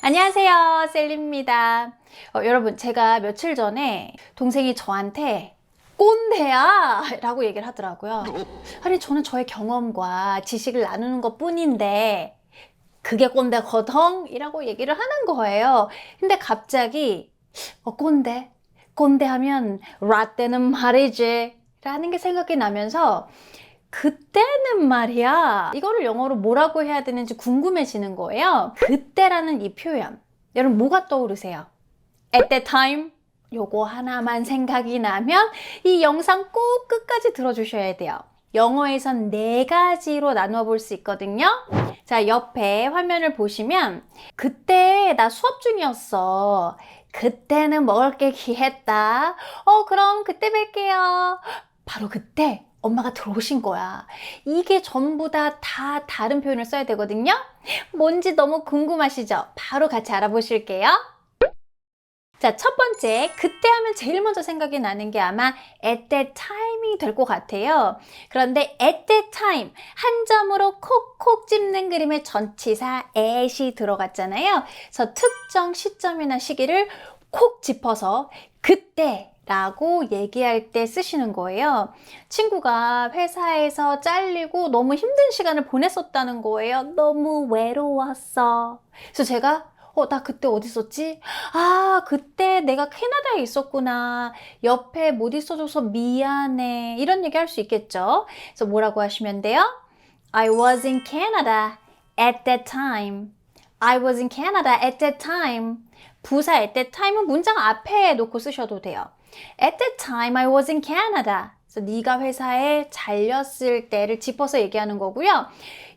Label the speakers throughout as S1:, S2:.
S1: 안녕하세요, 셀리입니다. 여러분, 제가 며칠 전에 동생이 저한테 꼰대야! 라고 얘기를 하더라고요. 아니, 저는 저의 경험과 지식을 나누는 것 뿐인데, 그게 꼰대거든? 이라고 얘기를 하는 거예요. 근데 갑자기, 꼰대? 꼰대 하면, 라떼는 말이지. 라는 게 생각이 나면서, 그때는 말이야. 이거를 영어로 뭐라고 해야 되는지 궁금해지는 거예요. 그때라는 이 표현. 여러분 뭐가 떠오르세요? At that time? 요거 하나만 생각이 나면 이 영상 꼭 끝까지 들어주셔야 돼요. 영어에선 4가지로 나누어 볼 수 있거든요. 자, 옆에 화면을 보시면 그때 나 수업 중이었어. 그때는 먹을 게 귀했다. 그럼 그때 뵐게요. 바로 그때 엄마가 들어오신 거야. 이게 전부 다 다른 표현을 써야 되거든요. 뭔지 너무 궁금하시죠? 바로 같이 알아보실게요. 자, 첫 번째, 그때 하면 제일 먼저 생각이 나는 게 아마 at that time이 될 것 같아요. 그런데 at that time, 한 점으로 콕콕 찝는 그림의 전치사 at이 들어갔잖아요. 그래서 특정 시점이나 시기를 콕 짚어서 그때 라고 얘기할 때 쓰시는 거예요. 친구가 회사에서 잘리고 너무 힘든 시간을 보냈었다는 거예요. 너무 외로웠어. 그래서 제가 나 그때 어디 있었지? 아, 그때 내가 캐나다에 있었구나. 옆에 못 있어줘서 미안해. 이런 얘기 할 수 있겠죠? 그래서 뭐라고 하시면 돼요? I was in Canada at that time. I was in Canada at that time. 부사 at that time은 문장 앞에 놓고 쓰셔도 돼요. At that time I was in Canada. 그래서 네가 회사에 잘렸을 때를 짚어서 얘기하는 거고요.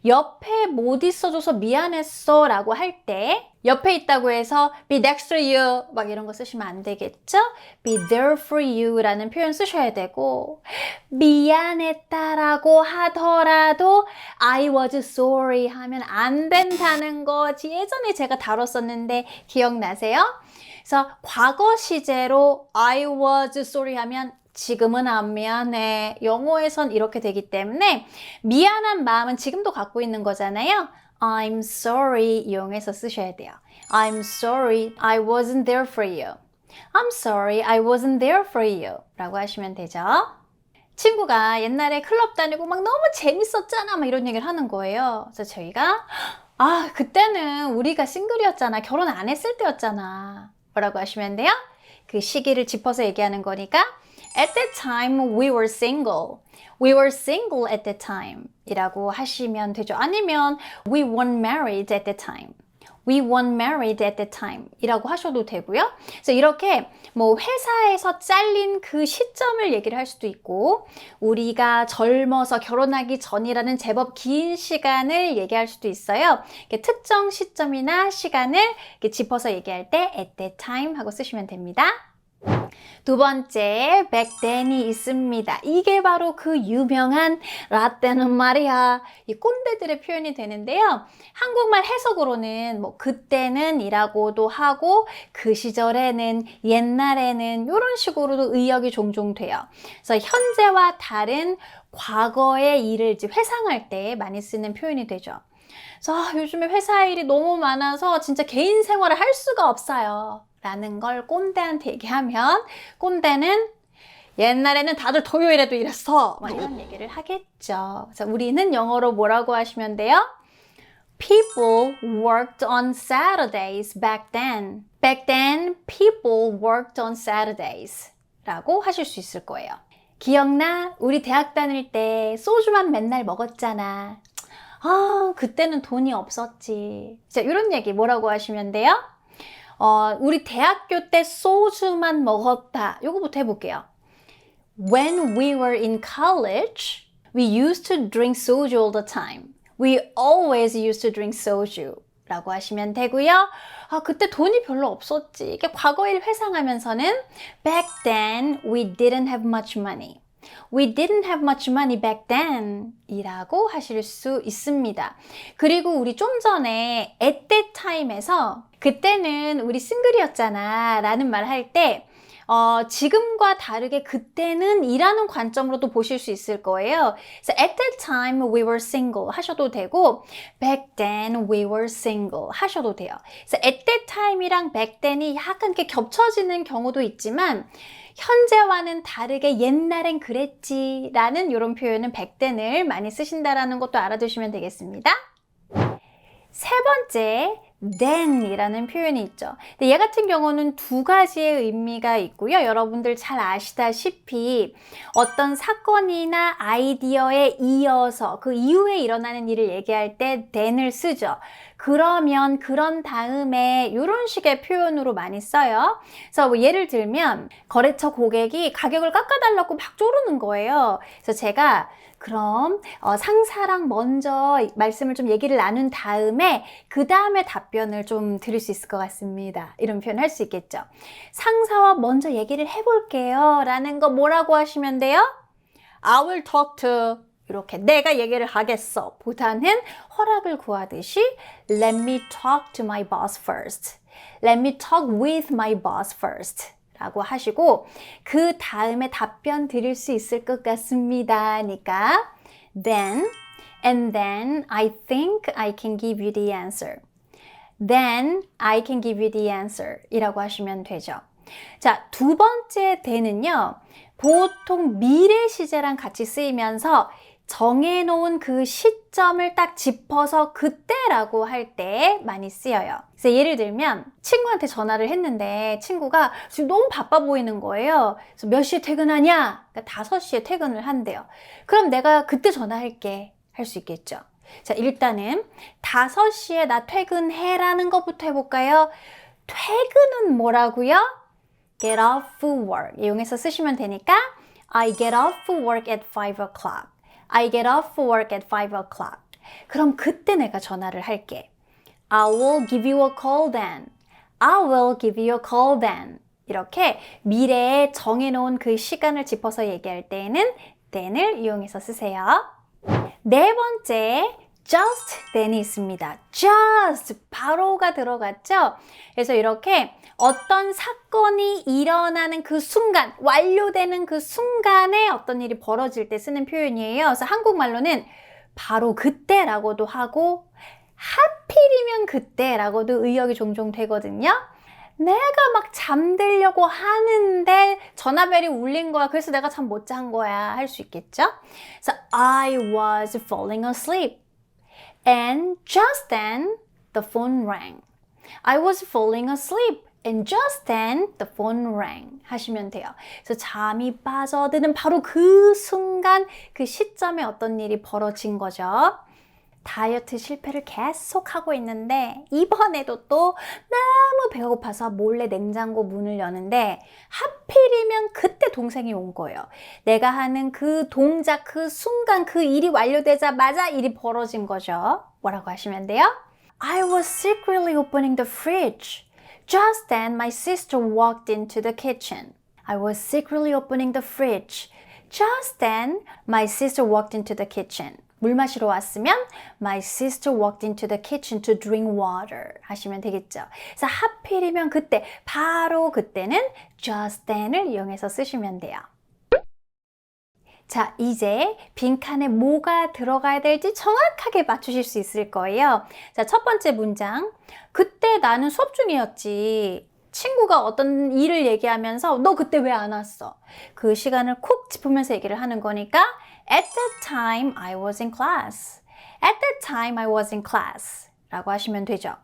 S1: 옆에 못 있어줘서 미안했어 라고 할 때 옆에 있다고 해서 be next to you 막 이런 거 쓰시면 안 되겠죠? be there for you 라는 표현 쓰셔야 되고 미안했다라고 하더라도 I was sorry 하면 안 된다는 거지. 예전에 제가 다뤘었는데 기억나세요? 그래서 과거 시제로 I was sorry 하면 지금은 안 미안해. 영어에선 이렇게 되기 때문에 미안한 마음은 지금도 갖고 있는 거잖아요. I'm sorry 이용해서 쓰셔야 돼요. I'm sorry I wasn't there for you. I'm sorry I wasn't there for you 라고 하시면 되죠. 친구가 옛날에 클럽 다니고 막 너무 재밌었잖아 막 이런 얘기를 하는 거예요. 그래서 저희가 그때는 우리가 싱글이었잖아. 결혼 안 했을 때였잖아. 뭐라고 하시면 돼요? 그 시기를 짚어서 얘기하는 거니까 At that time we were single. We were single at that time 이라고 하시면 되죠. 아니면 we weren't married at that time. We weren't married at that time 이라고 하셔도 되고요. 그래서 이렇게 뭐 회사에서 잘린 그 시점을 얘기를 할 수도 있고 우리가 젊어서 결혼하기 전이라는 제법 긴 시간을 얘기할 수도 있어요. 특정 시점이나 시간을 짚어서 얘기할 때 at that time 하고 쓰시면 됩니다. 두 번째, back then이 있습니다. 이게 바로 그 유명한 라떼는 말이야. 이 꼰대들의 표현이 되는데요. 한국말 해석으로는 뭐 그때는 이라고도 하고 그 시절에는 옛날에는 이런 식으로도 의역이 종종 돼요. 그래서 현재와 다른 과거의 일을 이제 회상할 때 많이 쓰는 표현이 되죠. 그래서 요즘에 회사 일이 너무 많아서 진짜 개인 생활을 할 수가 없어요. 라는 걸 꼰대한테 얘기하면 꼰대는 옛날에는 다들 토요일에도 일했어. 막 이런 얘기를 하겠죠. 그래서 우리는 영어로 뭐라고 하시면 돼요? People worked on Saturdays back then. Back then, people worked on Saturdays. 라고 하실 수 있을 거예요. 기억나? 우리 대학 다닐 때 소주만 맨날 먹었잖아. 그때는 돈이 없었지. 자, 이런 얘기 뭐라고 하시면 돼요? 우리 대학교 때 소주만 먹었다. 요거부터 해볼게요. When we were in college, we used to drink soju all the time. We always used to drink soju. 라고 하시면 되고요. 그때 돈이 별로 없었지. 이게 과거일 회상하면서는 Back then, we didn't have much money. We didn't have much money back then 이라고 하실 수 있습니다. 그리고 우리 좀 전에 at that time에서 그때는 우리 싱글이었잖아 라는 말 할 때 지금과 다르게 그때는 이라는 관점으로도 보실 수 있을 거예요. 그래서 at that time we were single 하셔도 되고 back then we were single 하셔도 돼요. 그래서 at that time이랑 back then이 약간 이렇게 겹쳐지는 경우도 있지만 현재와는 다르게 옛날엔 그랬지 라는 이런 표현은 back then을 많이 쓰신다라는 것도 알아두시면 되겠습니다. 세 번째, then 이라는 표현이 있죠. 근데 얘 같은 경우는 두 가지의 의미가 있고요. 여러분들 잘 아시다시피 어떤 사건이나 아이디어에 이어서 그 이후에 일어나는 일을 얘기할 때 then을 쓰죠. 그러면, 그런 다음에 이런 식의 표현으로 많이 써요. 그래서 뭐 예를 들면 거래처 고객이 가격을 깎아달라고 막 조르는 거예요. 그래서 제가 그럼 상사랑 먼저 말씀을 좀 얘기를 나눈 다음에 그 다음에 답변을 좀 드릴 수 있을 것 같습니다. 이런 표현 할 수 있겠죠. 상사와 먼저 얘기를 해볼게요 라는 거 뭐라고 하시면 돼요? I will talk to 이렇게 내가 얘기를 하겠어 보다는 허락을 구하듯이 Let me talk to my boss first. Let me talk with my boss first. 라고 하시고 그 다음에 답변 드릴 수 있을 것 같습니다. 니까 then and then I think I can give you the answer. Then I can give you the answer 이라고 하시면 되죠. 자, 두 번째 then은요. 보통 미래 시제랑 같이 쓰이면서 정해놓은 그 시점을 딱 짚어서 그때라고 할 때 많이 쓰여요. 그래서 예를 들면 친구한테 전화를 했는데 친구가 지금 너무 바빠 보이는 거예요. 그래서 몇 시에 퇴근하냐? 그러니까 5시에 퇴근을 한대요. 그럼 내가 그때 전화할게 할 수 있겠죠. 자, 일단은 5시에 나 퇴근해라는 것부터 해볼까요? 퇴근은 뭐라고요? Get off work 이용해서 쓰시면 되니까 I get off work at 5 o'clock. I get off work at 5 o'clock. 그럼 그때 내가 전화를 할게. I will give you a call then. I will give you a call then. 이렇게 미래에 정해놓은 그 시간을 짚어서 얘기할 때에는 then을 이용해서 쓰세요. 네 번째, just then이 있습니다. just 바로가 들어갔죠? 그래서 이렇게 어떤 사건이 일어나는 그 순간, 완료되는 그 순간에 어떤 일이 벌어질 때 쓰는 표현이에요. 그래서 한국말로는 바로 그때라고도 하고 하필이면 그때라고도 의역이 종종 되거든요. 내가 막 잠들려고 하는데 전화벨이 울린 거야. 그래서 내가 잠 못 잔 거야. 할 수 있겠죠? 그래서 I was falling asleep. And just then the phone rang. I was falling asleep. And just then the phone rang 하시면 돼요. 그래서 잠이 빠져드는 바로 그 순간 그 시점에 어떤 일이 벌어진 거죠. 다이어트 실패를 계속 하고 있는데 이번에도 또 너무 배고파서 몰래 냉장고 문을 여는데 하필이면 그때 동생이 온 거예요. 내가 하는 그 동작, 그 순간, 그 일이 완료되자마자 일이 벌어진 거죠. 뭐라고 하시면 돼요? I was secretly opening the fridge. Just then my sister walked into the kitchen. I was secretly opening the fridge. Just then my sister walked into the kitchen. 물 마시러 왔으면 My sister walked into the kitchen to drink water 하시면 되겠죠. 그래서 하필이면 그때, 바로 그때는 just then을 이용해서 쓰시면 돼요. 자, 이제 빈칸에 뭐가 들어가야 될지 정확하게 맞추실 수 있을 거예요. 자, 첫 번째 문장. 그때 나는 수업 중이었지. 친구가 어떤 일을 얘기하면서 너 그때 왜 안 왔어? 그 시간을 콕 짚으면서 얘기를 하는 거니까 At that time I was in class. At that time I was in class 라고 하시면 되죠.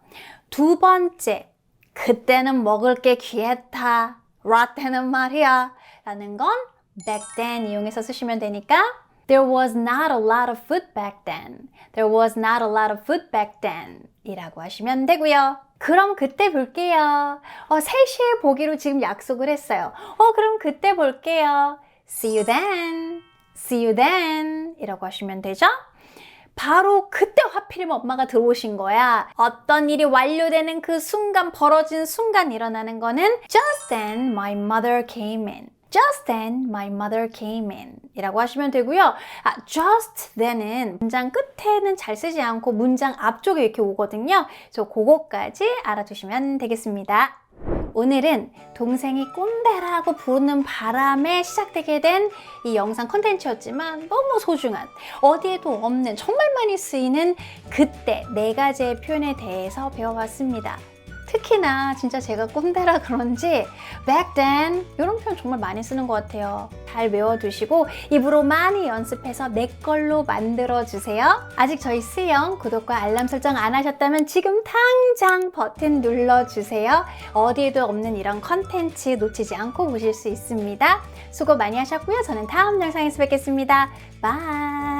S1: 두 번째, 그때는 먹을 게 귀했다. 라떼는 말이야 라는 건 back then 이용해서 쓰시면 되니까 There was not a lot of food back then. There was not a lot of food back then 이라고 하시면 되고요. 그럼 그때 볼게요. 3시에 보기로 지금 약속을 했어요. 그럼 그때 볼게요. See you then. See you then 이라고 하시면 되죠. 바로 그때 하필이면 엄마가 들어오신 거야. 어떤 일이 완료되는 그 순간, 벌어진 순간 일어나는 거는 Just then my mother came in. Just then my mother came in 이라고 하시면 되고요. just then은 문장 끝에는 잘 쓰지 않고 문장 앞쪽에 이렇게 오거든요. 그래서 그것까지 알아두시면 되겠습니다. 오늘은 동생이 꼰대라고 부르는 바람에 시작되게 된 이 영상 컨텐츠였지만 너무 소중한, 어디에도 없는, 정말 많이 쓰이는 그때 4가지의 표현에 대해서 배워봤습니다. 특히나 진짜 제가 꼰대라 그런지 back then 이런 표현 정말 많이 쓰는 것 같아요. 잘 외워두시고 입으로 많이 연습해서 내 걸로 만들어주세요. 아직 저희 스영 구독과 알람 설정 안 하셨다면 지금 당장 버튼 눌러주세요. 어디에도 없는 이런 컨텐츠 놓치지 않고 보실 수 있습니다. 수고 많이 하셨고요. 저는 다음 영상에서 뵙겠습니다. 바이.